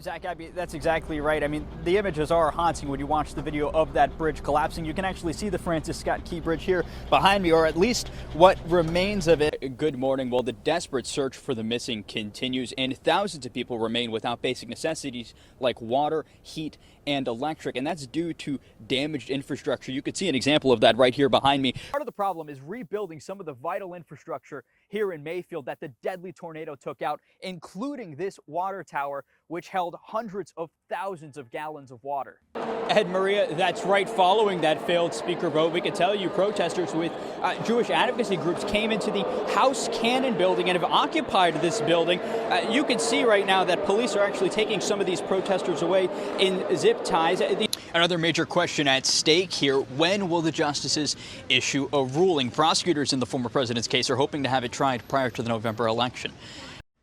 Zach, Abby, that's exactly right. I mean, the images are haunting when you watch the video of that bridge collapsing. You can actually see the Francis Scott Key Bridge here behind me, or at least what remains of it. Good morning. Well, the desperate search for the missing continues, and thousands of people remain without basic necessities like water, heat, and electric, and that's due to damaged infrastructure. You could see an example of that right here behind me. Part of the problem is rebuilding some of the vital infrastructure here in Mayfield that the deadly tornado took out, including this water tower, which held hundreds of thousands of gallons of water. Ed, Maria, that's right. Following that failed speaker vote, we can tell you protesters with Jewish advocacy groups came into the House Cannon building and have occupied this building. You can see right now that police are actually taking some of these protesters away in zip ties. Another major question at stake here: when will the justices issue a ruling? Prosecutors in the former president's case are hoping to have it tried prior to the November election.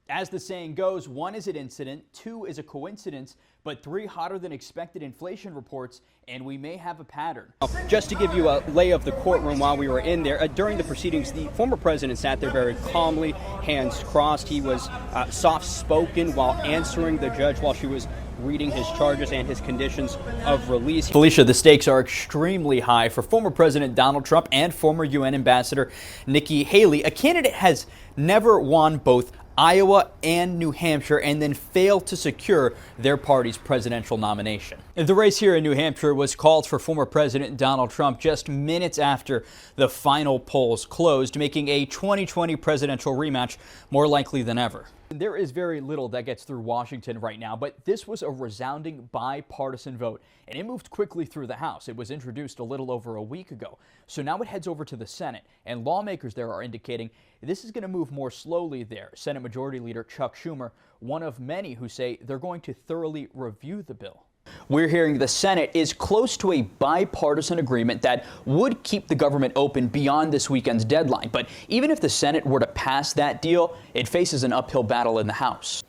As the saying goes, one is an incident, two is a coincidence, but three hotter than expected inflation reports, and we may have a pattern. Just to give you a lay of the courtroom while we were in there, during the proceedings, the former president sat there very calmly, hands crossed. He was soft-spoken while answering the judge while she was reading his charges and his conditions of release. Felicia, the stakes are extremely high for former President Donald Trump and former UN Ambassador Nikki Haley. A candidate has never won both Iowa and New Hampshire and then failed to secure their party's presidential nomination. The race here in New Hampshire was called for former President Donald Trump just minutes after the final polls closed, making a 2020 presidential rematch more likely than ever. There is very little that gets through Washington right now, but this was a resounding bipartisan vote, and it moved quickly through the House. It was introduced a little over a week ago. So now it heads over to the Senate, and lawmakers there are indicating this is going to move more slowly there. Senate Majority Leader Chuck Schumer, one of many who say they're going to thoroughly review the bill. We're hearing the Senate is close to a bipartisan agreement that would keep the government open beyond this weekend's deadline. But even if the Senate were to pass that deal, it faces an uphill battle in the House.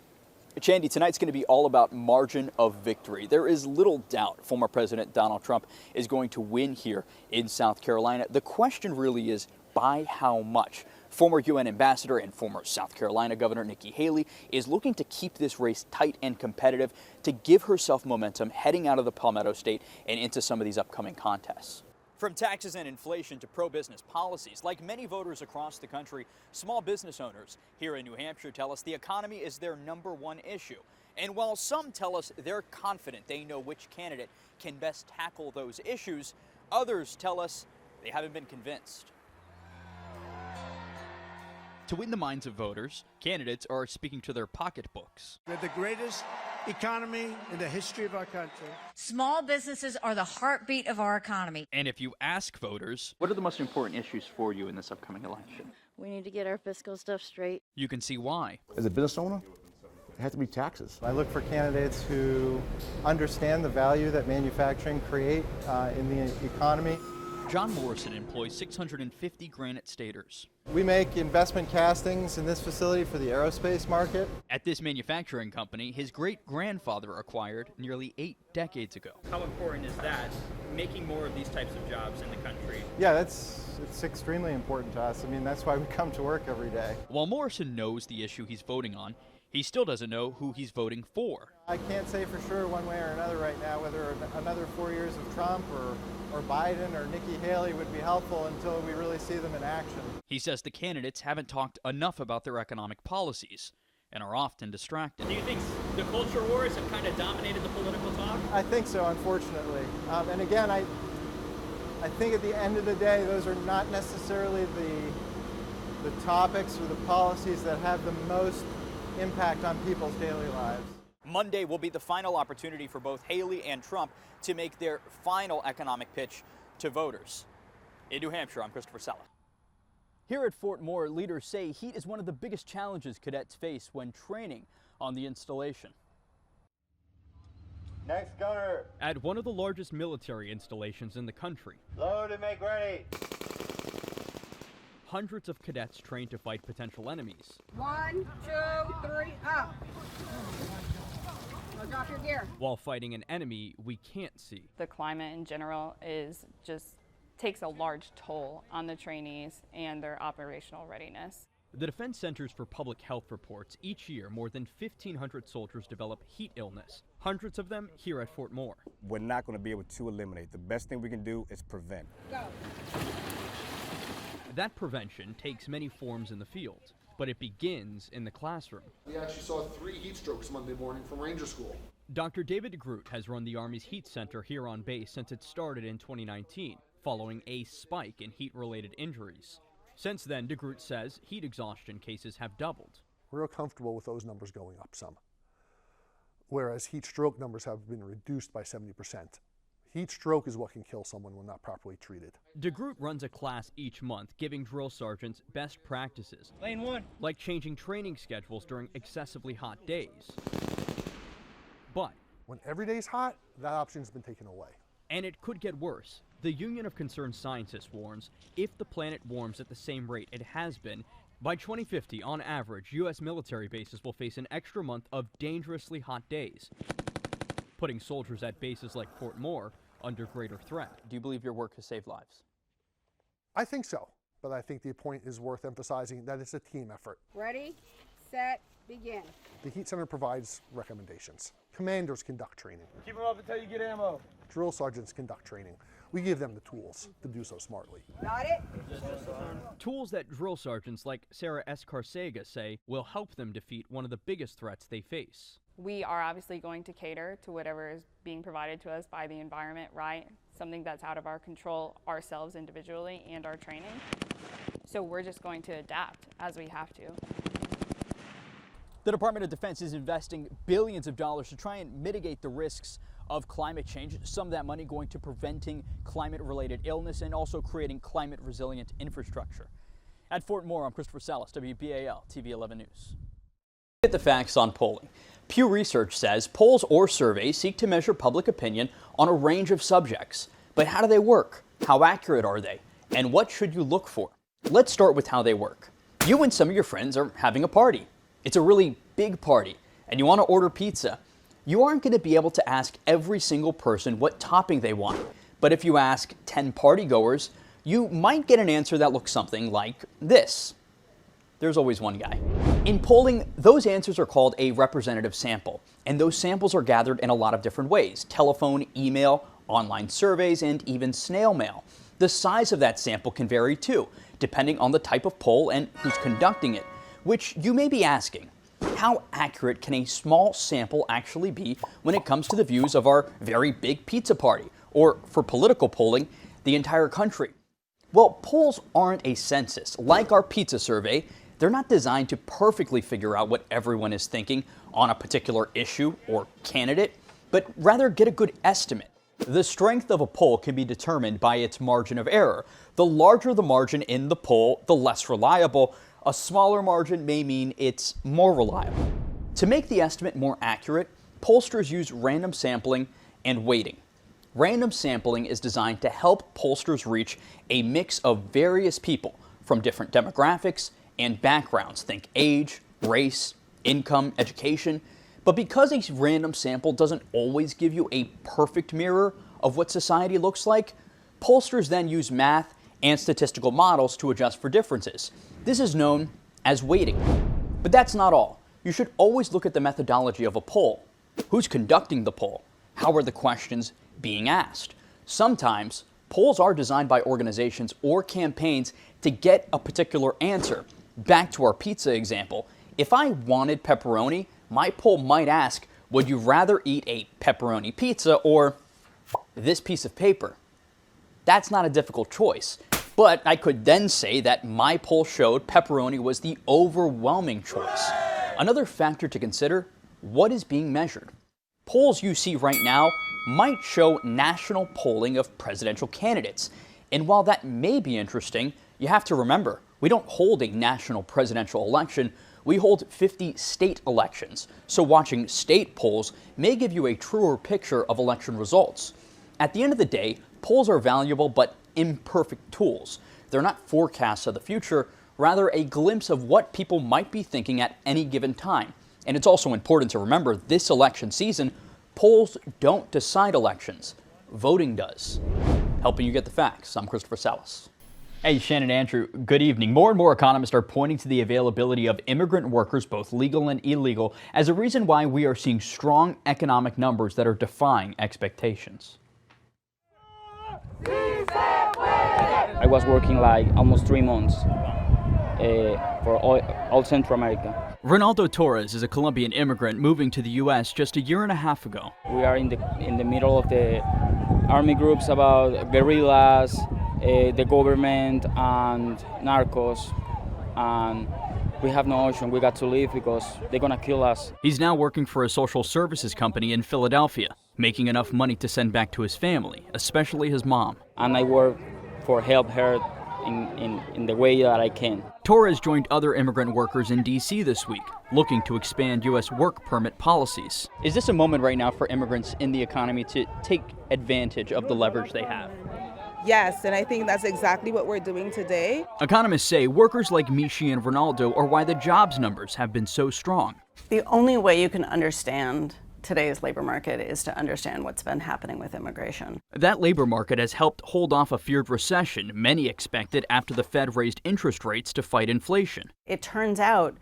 Chandy, tonight's going to be all about margin of victory. There is little doubt former President Donald Trump is going to win here in South Carolina. The question really is, by how much? Former UN Ambassador and former South Carolina Governor Nikki Haley is looking to keep this race tight and competitive to give herself momentum heading out of the Palmetto State and into some of these upcoming contests. From taxes and inflation to pro-business policies, like many voters across the country, small business owners here in New Hampshire tell us the economy is their #1 issue. And while some tell us they're confident they know which candidate can best tackle those issues, others tell us they haven't been convinced. To win the minds of voters, candidates are speaking to their pocketbooks. We're the greatest economy in the history of our country. Small businesses are the heartbeat of our economy. And if you ask voters, what are the most important issues for you in this upcoming election? We need to get our fiscal stuff straight. You can see why. As a business owner, it has to be taxes. I look for candidates who understand the value that manufacturing create in the economy. John Morrison employs 650 Granite Staters. We make investment castings in this facility for the aerospace market. At this manufacturing company, his great-grandfather acquired nearly 8 decades ago. How important is that, making more of these types of jobs in the country? Yeah, it's extremely important to us. I mean, that's why we come to work every day. While Morrison knows the issue he's voting on, he still doesn't know who he's voting for. I can't say for sure one way or another right now whether another 4 years of Trump or Biden or Nikki Haley would be helpful until we really see them in action. He says the candidates haven't talked enough about their economic policies and are often distracted. Do you think the culture wars have kind of dominated the political talk? I think so, unfortunately. And again, I think at the end of the day, those are not necessarily the topics or the policies that have the most impact on people's daily lives. Monday will be the final opportunity for both Haley and Trump to make their final economic pitch to voters. In New Hampshire, I'm Christopher Salas. Here at Fort Moore, leaders say heat is one of the biggest challenges cadets face when training on the installation. Next gunner. At one of the largest military installations in the country, Load and make ready. hundreds of cadets train to fight potential enemies. 1, 2, 3, up. Now drop your gear. While fighting an enemy we can't see. The climate in general takes a large toll on the trainees and their operational readiness. The Defense Centers for Public Health reports each year more than 1,500 soldiers develop heat illness, hundreds of them here at Fort Moore. We're not going to be able to eliminate. The best thing we can do is prevent. Go. That prevention takes many forms in the field, but it begins in the classroom. We actually saw 3 heat strokes Monday morning from Ranger School. Dr. David DeGroot has run the Army's Heat Center here on base since it started in 2019, following a spike in heat-related injuries. Since then, DeGroot says heat exhaustion cases have doubled. We're real comfortable with those numbers going up some, whereas heat stroke numbers have been reduced by 70%. Heat stroke is what can kill someone when not properly treated. DeGroot runs a class each month giving drill sergeants best practices, Lane 1. like changing training schedules during excessively hot days. But when every day's hot, that option's been taken away. and it could get worse. The Union of Concerned Scientists warns if the planet warms at the same rate it has been, by 2050, on average, U.S. military bases will face an extra month of dangerously hot days, putting soldiers at bases like Fort Moore under greater threat. Do you believe your work has saved lives? I think so, but I think the point is worth emphasizing that it's a team effort. Ready, set, begin. The Heat Center provides recommendations. Commanders conduct training. Keep them up until you get ammo. Drill sergeants conduct training. We give them the tools to do so smartly. Got it? Tools that drill sergeants like Sarah Escarcega say will help them defeat one of the biggest threats they face. We are obviously going to cater to whatever is being provided to us by the environment, right? Something that's out of our control ourselves individually and our training. So we're just going to adapt as we have to. The Department of Defense is investing billions of dollars to try and mitigate the risks of climate change. Some of that money going to preventing climate-related illness and also creating climate-resilient infrastructure. At Fort Moore, I'm Christopher Salas, WBAL TV 11 News. Get the facts on polling. Pew Research says polls or surveys seek to measure public opinion on a range of subjects. But how do they work? How accurate are they? And what should you look for? Let's start with how they work. You and some of your friends are having a party. It's a really big party, and you want to order pizza. You aren't going to be able to ask every single person what topping they want. But if you ask 10 partygoers, you might get an answer that looks something like this. There's always one guy. In polling, those answers are called a representative sample, and those samples are gathered in a lot of different ways: telephone, email, online surveys, and even snail mail. The size of that sample can vary too, depending on the type of poll and who's conducting it, which you may be asking, how accurate can a small sample actually be when it comes to the views of our very big pizza party, or for political polling, the entire country? Well, polls aren't a census. Like our pizza survey, they're not designed to perfectly figure out what everyone is thinking on a particular issue or candidate, but rather get a good estimate. The strength of a poll can be determined by its margin of error. The larger the margin in the poll, the less reliable. A smaller margin may mean it's more reliable. To make the estimate more accurate, pollsters use random sampling and weighting. Random sampling is designed to help pollsters reach a mix of various people from different demographics and backgrounds. Think age, race, income, education. But because a random sample doesn't always give you a perfect mirror of what society looks like, pollsters then use math and statistical models to adjust for differences. This is known as weighting. But that's not all. You should always look at the methodology of a poll. Who's conducting the poll? How are the questions being asked? Sometimes polls are designed by organizations or campaigns to get a particular answer. Back to our pizza example. If I wanted pepperoni, my poll might ask, would you rather eat a pepperoni pizza or this piece of paper? That's not a difficult choice. But I could then say that my poll showed pepperoni was the overwhelming choice. Another factor to consider, what is being measured? Polls you see right now might show national polling of presidential candidates. And while that may be interesting, you have to remember, we don't hold a national presidential election, we hold 50 state elections. So watching state polls may give you a truer picture of election results. At the end of the day, polls are valuable but imperfect tools. They're not forecasts of the future, rather a glimpse of what people might be thinking at any given time. And it's also important to remember this election season, polls don't decide elections. Voting does. Helping you get the facts, I'm Christopher Salas. Hey, Shannon, Andrew, good evening. More and more economists are pointing to the availability of immigrant workers, both legal and illegal, as a reason why we are seeing strong economic numbers that are defying expectations. I was working like almost 3 months for all Central America. Ronaldo Torres is a Colombian immigrant moving to the U.S. just a year and a half ago. We are in the middle of the army groups about guerrillas, the government, and narcos, and we have no option. We got to leave because they're gonna kill us. He's now working for a social services company in Philadelphia, making enough money to send back to his family, especially his mom. And I work for help her in the way that I can. Torres joined other immigrant workers in D.C. this week, looking to expand U.S. work permit policies. Is this a moment right now for immigrants in the economy to take advantage of the leverage they have? Yes, and I think that's exactly what we're doing today. Economists say workers like Michi and Ronaldo are why the jobs numbers have been so strong. The only way you can understand today's labor market is to understand what's been happening with immigration. That labor market has helped hold off a feared recession many expected after the Fed raised interest rates to fight inflation. It turns out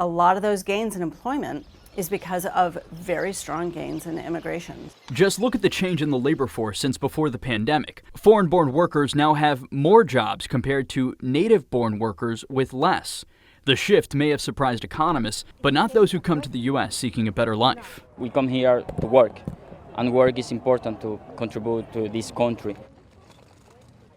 a lot of those gains in employment is because of very strong gains in immigration. Just look at the change in the labor force since before the pandemic. Foreign-born workers now have more jobs compared to native-born workers with less. The shift may have surprised economists, but not those who come to the U.S. seeking a better life. We come here to work, and work is important to contribute to this country.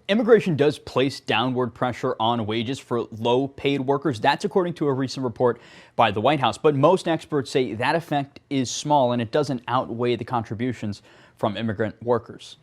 Immigration does place downward pressure on wages for low-paid workers. That's according to a recent report by the White House. But most experts say that effect is small and it doesn't outweigh the contributions from immigrant workers.